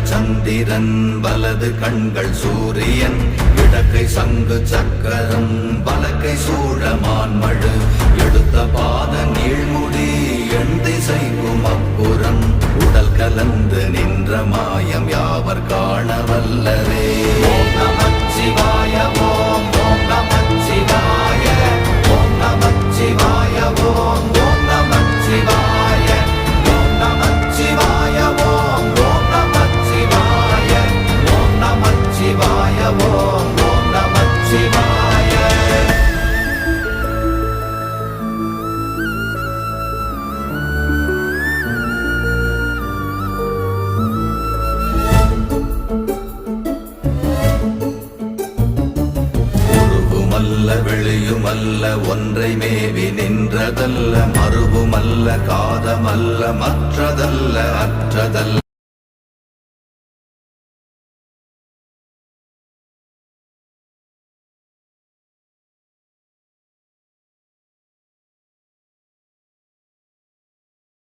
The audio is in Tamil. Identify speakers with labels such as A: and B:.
A: இடங்கள் சந்திரன் வலது கண்கள் சூரியன் இடக்கை சங்கு சக்கரம் வலக்கை சூழமான்மழு எடுத்த பாத நீழ்முடி எண் திசைக்கும் அப்புறம் உடல் கலந்து நின்ற மாயம் யாவர் காண வல்லரே. ஓம் நமச்சிவாய ஓம் ஓம் நமச்சிவாய ஓம் நமச்சிவாய ஓம் ஓம் நமச்சிவாய ஓம் நமச்சிவாய ஓம் ஓம் நமச்சிவாய ஓம் நமச்சிவாய ஓம் ஓம் நமச்சிவாய. வெளியுமல்ல ஒன்றை மேவி நின்றதல்ல மறுவுமல்ல காதமல்ல மற்றதல்ல அற்றதல்ல